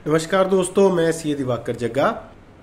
नमस्कार दोस्तों, मैं सीए दिवाकर जग्गा।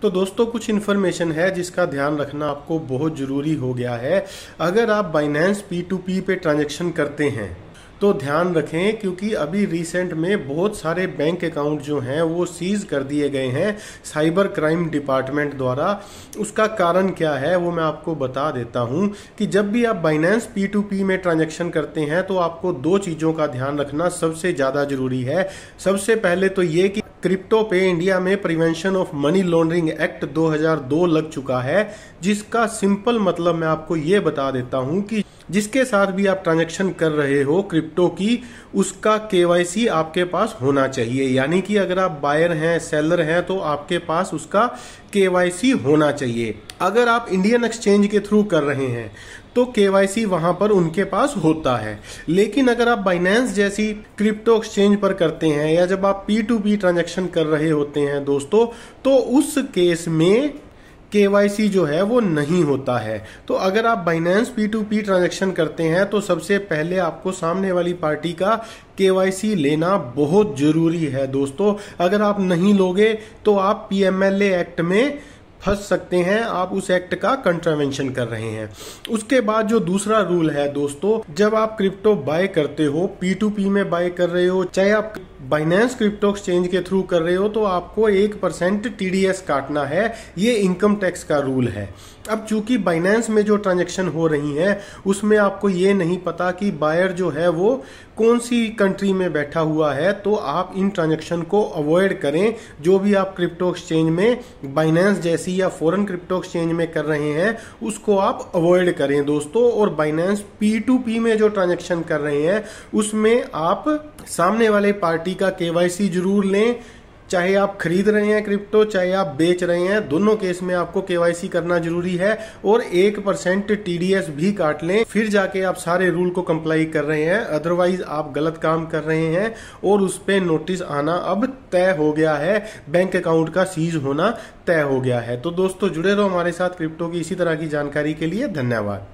तो दोस्तों, कुछ इन्फॉर्मेशन है जिसका ध्यान रखना आपको बहुत ज़रूरी हो गया है। अगर आप बाइनेंस P2P पे ट्रांजैक्शन करते हैं तो ध्यान रखें, क्योंकि अभी रिसेंट में बहुत सारे बैंक अकाउंट जो हैं वो सीज कर दिए गए हैं साइबर क्राइम डिपार्टमेंट द्वारा। उसका कारण क्या है वो मैं आपको बता देता हूं कि जब भी आप बाइनेंस P2P में ट्रांजैक्शन करते हैं तो आपको दो चीज़ों का ध्यान रखना सबसे ज़्यादा जरूरी है। सबसे पहले तो ये कि क्रिप्टो पे इंडिया में prevention of money laundering act 2002 लग चुका है, जिसका सिंपल मतलब मैं आपको ये बता देता हूं कि जिसके साथ भी आप ट्रांजैक्शन कर रहे हो क्रिप्टो की, उसका KYC आपके पास होना चाहिए। यानी कि अगर आप बायर हैं, सेलर हैं, तो आपके पास उसका KYC होना चाहिए। अगर आप इंडियन एक्सचेंज के थ्रू कर रहे हैं तो KYC वहां पर उनके पास होता है। लेकिन अगर आप बाइनेंस जैसी क्रिप्टो एक्सचेंज पर करते हैं या जब आप P2P ट्रांजैक्शन कर रहे होते हैं दोस्तों, तो उस केस में KYC जो है वो नहीं होता है। तो अगर आप बाइनेंस P2P ट्रांजैक्शन करते हैं तो सबसे पहले आपको सामने वाली पार्टी का KYC लेना बहुत जरूरी है दोस्तों। अगर आप नहीं लोगे तो आप PMLA एक्ट में फंस सकते हैं, आप उस एक्ट का कंट्रावेंशन कर रहे हैं। उसके बाद जो दूसरा रूल है दोस्तों, जब आप क्रिप्टो बाय करते हो, P2P में बाय कर रहे हो, चाहे आप बाइनेंस क्रिप्टो एक्सचेंज के थ्रू कर रहे हो, तो आपको 1% TDS काटना है। ये इनकम टैक्स का रूल है। अब चूंकि बाइनेंस में जो ट्रांजैक्शन हो रही है उसमें आपको ये नहीं पता कि बायर जो है वो कौन सी कंट्री में बैठा हुआ है, तो आप इन ट्रांजैक्शन को अवॉइड करें। जो भी आप क्रिप्टो एक्सचेंज में बाइनेंस जैसी या फॉरेन क्रिप्टो एक्सचेंज में कर रहे हैं उसको आप अवॉइड करें दोस्तों। और बाइनेंस P2P में जो ट्रांजैक्शन कर रहे हैं उसमें आप सामने वाले पार्टी का KYC जरूर लें। चाहे आप खरीद रहे हैं क्रिप्टो, चाहे आप बेच रहे हैं, दोनों केस में आपको KYC करना जरूरी है। और 1% TDS भी काट लें, फिर जाके आप सारे रूल को कंप्लाई कर रहे हैं। अदरवाइज आप गलत काम कर रहे हैं और उस पे नोटिस आना अब तय हो गया है, बैंक अकाउंट का सीज होना तय हो गया है। तो दोस्तों, जुड़े रहो हमारे साथ क्रिप्टो की इसी तरह की जानकारी के लिए। धन्यवाद।